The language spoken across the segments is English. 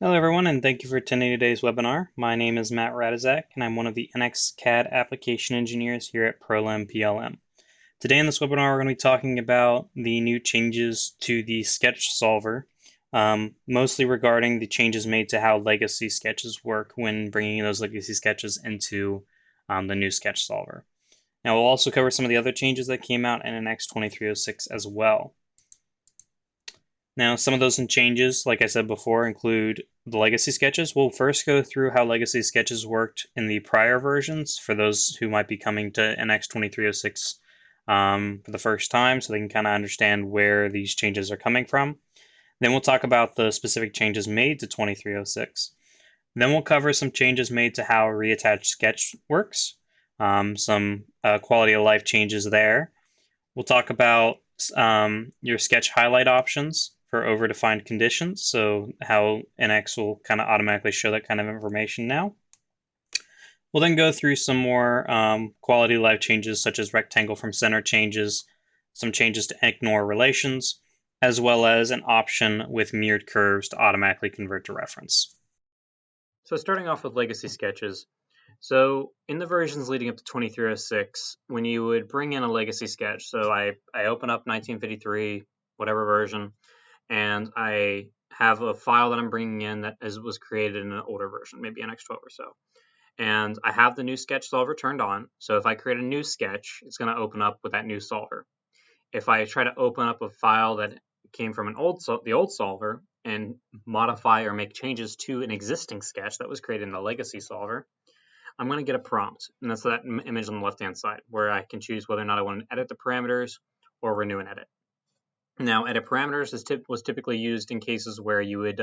Hello everyone, and thank you for attending today's webinar. My name is Matt Rataiczak, and I'm one of the NX CAD application engineers here at Prolim PLM. Today in this webinar, we're going to be talking about the new changes to the sketch solver, mostly regarding the changes made to how legacy sketches work when bringing those legacy sketches into the new sketch solver. Now, we'll also cover some of the other changes that came out in NX 2306 as well. Now, some of those changes, like I said before, include the legacy sketches. We'll first go through how legacy sketches worked in the prior versions for those who might be coming to NX 2306 for the first time, so they can kind of understand where these changes are coming from. Then we'll talk about the specific changes made to 2306. Then we'll cover some changes made to how a reattached sketch works, some quality of life changes there. We'll talk about your sketch highlight options for overdefined conditions, so how NX will kind of automatically show that kind of information now. We'll then go through some more quality of life changes, such as rectangle from center changes, some changes to ignore relations, as well as an option with mirrored curves to automatically convert to reference. So starting off with legacy sketches, so in the versions leading up to 2306, when you would bring in a legacy sketch, so I open up 1953, whatever version, and I have a file that I'm bringing in that was created in an older version, maybe NX12 or so. And I have the new sketch solver turned on. So if I create a new sketch, it's going to open up with that new solver. If I try to open up a file that came from the old solver and modify or make changes to an existing sketch that was created in the legacy solver, I'm going to get a prompt, and that's that image on the left-hand side, where I can choose whether or not I want to edit the parameters or renew and edit. Now, edit parameters was typically used in cases where you would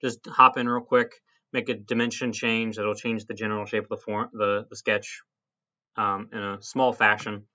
just hop in real quick, make a dimension change that'll change the general shape of the sketch in a small fashion,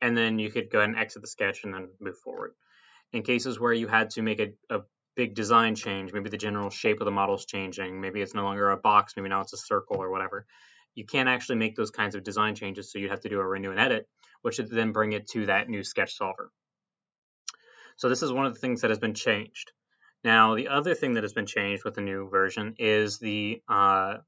and then you could go ahead and exit the sketch and then move forward. In cases where you had to make a big design change, maybe the general shape of the model is changing, maybe it's no longer a box, maybe now it's a circle or whatever, you can't actually make those kinds of design changes, so you'd have to do a renew and edit, which would then bring it to that new sketch solver. So this is one of the things that has been changed. Now, the other thing that has been changed with the new version is the early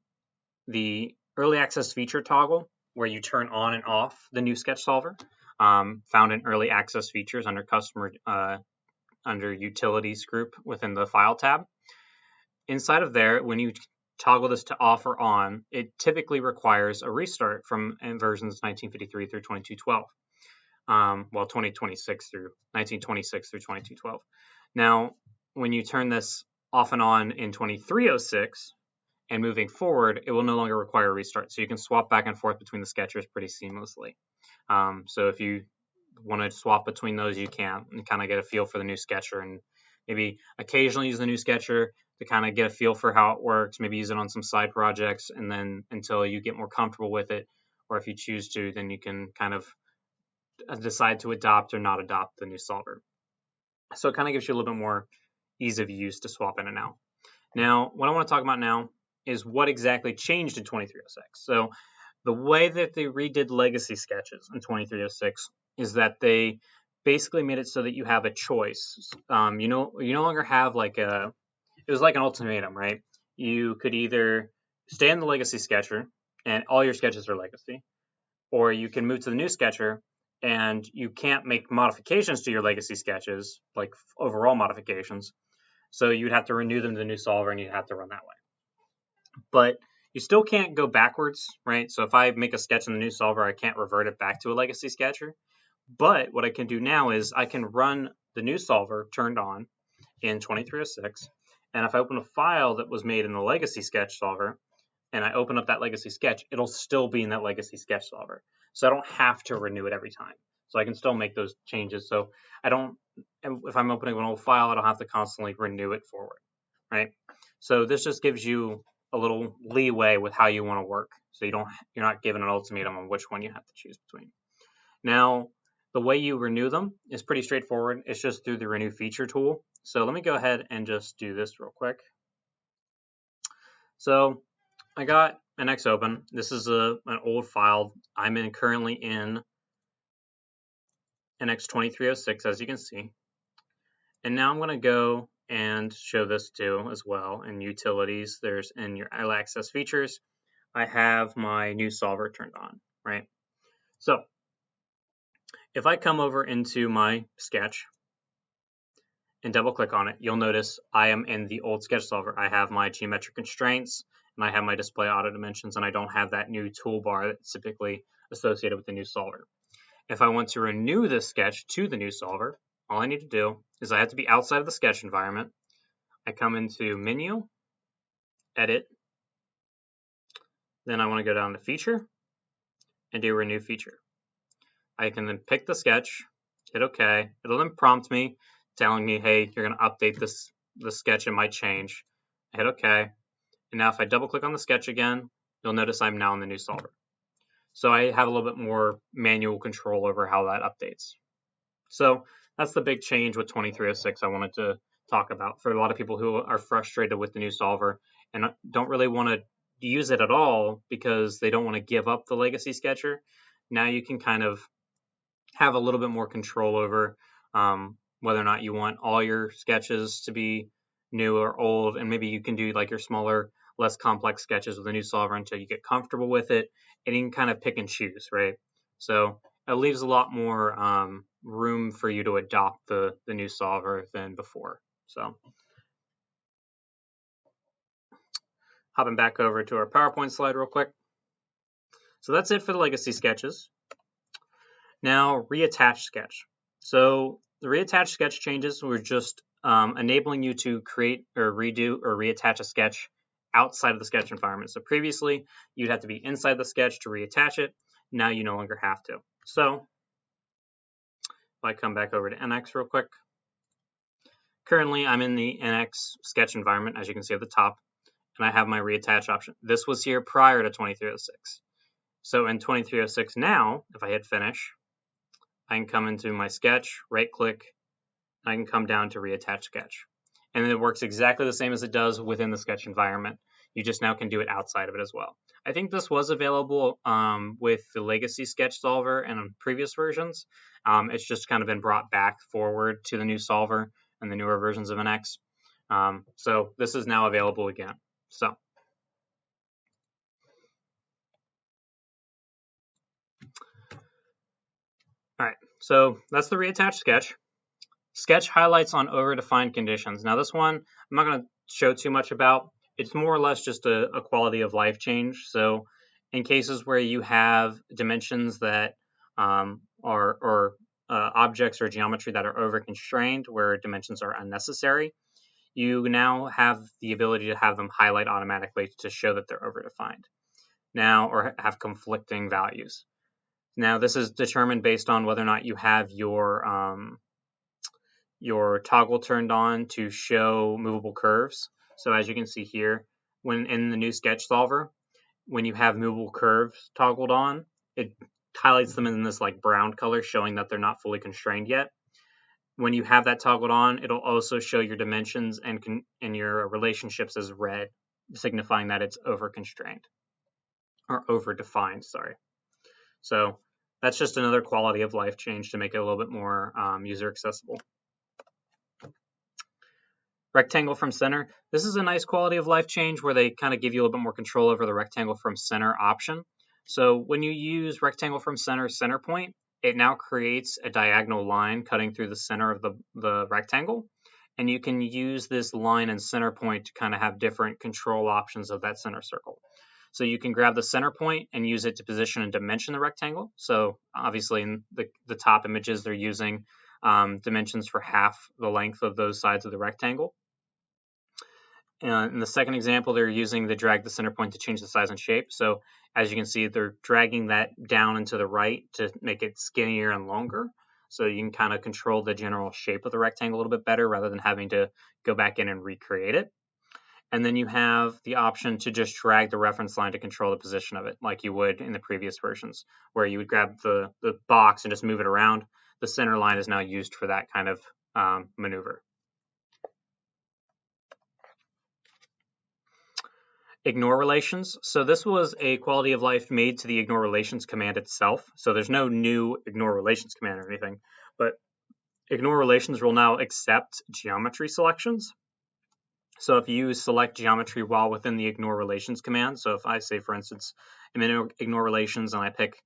access feature toggle, where you turn on and off the new sketch solver, found in early access features under under utilities group within the file tab. Inside of there, when you toggle this to off or on, it typically requires a restart from versions 1953 through 2212. 2026 through 1926 through 2212. Now, when you turn this off and on in 2306 and moving forward, it will no longer require a restart. So you can swap back and forth between the sketchers pretty seamlessly. So if you want to swap between those, you can, and kind of get a feel for the new sketcher, and maybe occasionally use the new sketcher to kind of get a feel for how it works, maybe use it on some side projects, and then until you get more comfortable with it, or if you choose to, then you can kind of decide to adopt or not adopt the new solver. So it kind of gives you a little bit more ease of use to swap in and out. Now, what I want to talk about now is what exactly changed in 2306. So the way that they redid legacy sketches in 2306 is that they basically made it so that you have a choice. You no longer have it was like an ultimatum, right? You could either stay in the legacy sketcher and all your sketches are legacy, or you can move to the new sketcher and you can't make modifications to your legacy sketches, like overall modifications. So you'd have to renew them to the new solver and you'd have to run that way. But you still can't go backwards, right? So if I make a sketch in the new solver, I can't revert it back to a legacy sketcher. But what I can do now is I can run the new solver turned on in 2306. And if I open a file that was made in the legacy sketch solver and I open up that legacy sketch, it'll still be in that legacy sketch solver. So I don't have to renew it every time. So I can still make those changes. So if I'm opening an old file, I don't have to constantly renew it forward, right? So this just gives you a little leeway with how you want to work. So you're not given an ultimatum on which one you have to choose between. Now, the way you renew them is pretty straightforward. It's just through the renew feature tool. So let me go ahead and just do this real quick. So I got NX open. This is an old file. I'm currently in NX 2306, as you can see. And now I'm going to go and show this too as well. In utilities, there's in your all access features, I have my new solver turned on, right? So if I come over into my sketch and double click on it, you'll notice I am in the old sketch solver. I have my geometric constraints and I have my display auto dimensions, and I don't have that new toolbar that's typically associated with the new solver. If I want to renew this sketch to the new solver, all I need to do is I have to be outside of the sketch environment. I come into Menu, Edit, then I want to go down to Feature and do Renew Feature. I can then pick the sketch, hit OK. It'll then prompt me, telling me, hey, you're going to update the sketch, it might change. I hit OK. And now if I double click on the sketch again, you'll notice I'm now in the new solver. So I have a little bit more manual control over how that updates. So that's the big change with 2306 I wanted to talk about for a lot of people who are frustrated with the new solver and don't really want to use it at all because they don't want to give up the legacy sketcher. Now you can kind of have a little bit more control over whether or not you want all your sketches to be new or old, and maybe you can do like your smaller, less complex sketches with a new solver until you get comfortable with it, and you can kind of pick and choose, right? So it leaves a lot more room for you to adopt the new solver than before. So hopping back over to our PowerPoint slide real quick. So that's it for the legacy sketches. Now, reattach sketch. So the reattach sketch changes were just enabling you to create or redo or reattach a sketch outside of the sketch environment. So previously, you'd have to be inside the sketch to reattach it. Now you no longer have to. So if I come back over to NX real quick, currently I'm in the NX sketch environment, as you can see at the top, and I have my reattach option. This was here prior to 2306. So in 2306 now, if I hit finish, I can come into my sketch, right click, and I can come down to reattach sketch. And it works exactly the same as it does within the sketch environment. You just now can do it outside of it as well. I think this was available with the legacy sketch solver and on previous versions. It's just kind of been brought back forward to the new solver and the newer versions of NX. So this is now available again. So all right, so that's the reattached sketch. Sketch highlights on overdefined conditions. Now this one, I'm not going to show too much about. It's more or less just a quality of life change. So in cases where you have dimensions that are objects or geometry that are over-constrained, where dimensions are unnecessary, you now have the ability to have them highlight automatically to show that they're overdefined. Now, or have conflicting values. Now, this is determined based on whether or not you have your toggle turned on to show movable curves. So as you can see here, when in the new sketch solver, when you have movable curves toggled on, it highlights them in this like brown color, showing that they're not fully constrained yet. When you have that toggled on, it'll also show your dimensions and your relationships as red, signifying that it's over-constrained or over-defined, sorry. So that's just another quality of life change to make it a little bit more user accessible. Rectangle from center. This is a nice quality of life change where they kind of give you a little bit more control over the rectangle from center option. So when you use rectangle from center point, it now creates a diagonal line cutting through the center of the rectangle. And you can use this line and center point to kind of have different control options of that center circle. So you can grab the center point and use it to position and dimension the rectangle. So obviously in the top images, they're using dimensions for half the length of those sides of the rectangle. In the second example, they're using the drag the center point to change the size and shape. So as you can see, they're dragging that down and to the right to make it skinnier and longer. So you can kind of control the general shape of the rectangle a little bit better rather than having to go back in and recreate it. And then you have the option to just drag the reference line to control the position of it, like you would in the previous versions, where you would grab the box and just move it around. The center line is now used for that kind of maneuver. Ignore relations. So this was a quality of life made to the ignore relations command itself. So there's no new ignore relations command or anything, but Ignore relations will now accept geometry selections. So if you select geometry while within the ignore relations command, so if I say, for instance, I'm in ignore relations and I pick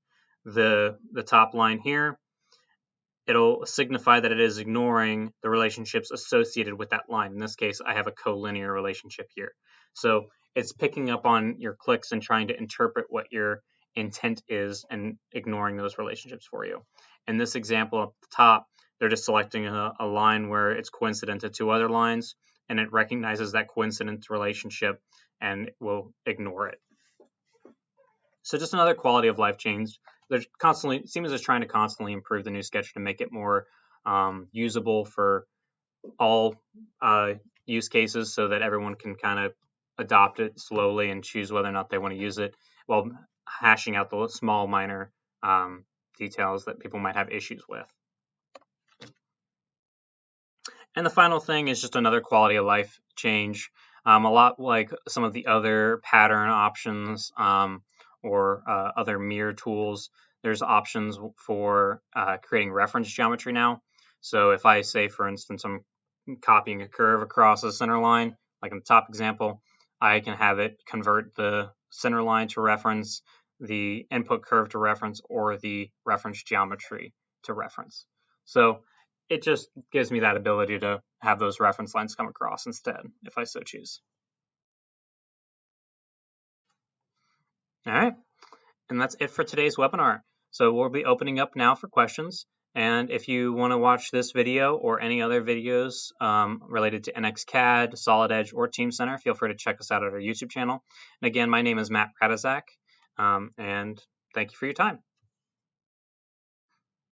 the top line here, it'll signify that it is ignoring the relationships associated with that line. In this case, I have a collinear relationship here. So it's picking up on your clicks and trying to interpret what your intent is and ignoring those relationships for you. In this example up the top, they're just selecting a line where it's coincident to two other lines, and it recognizes that coincidence relationship and will ignore it. So just another quality of life change. They're constantly, Siemens is trying to constantly improve the new sketch to make it more usable for all use cases, so that everyone can kind of adopt it slowly and choose whether or not they want to use it, while hashing out the small minor details that people might have issues with. And the final thing is just another quality of life change. A lot like some of the other pattern options or other mirror tools, there's options for creating reference geometry now. So if I say, for instance, I'm copying a curve across the center line, like in the top example, I can have it convert the center line to reference, the input curve to reference, or the reference geometry to reference. So it just gives me that ability to have those reference lines come across instead, if I so choose. All right, and that's it for today's webinar. So we'll be opening up now for questions. And if you want to watch this video or any other videos related to NX CAD, Solid Edge, or Team Center, feel free to check us out at our YouTube channel. And again, my name is Matt Rataiczak, and thank you for your time.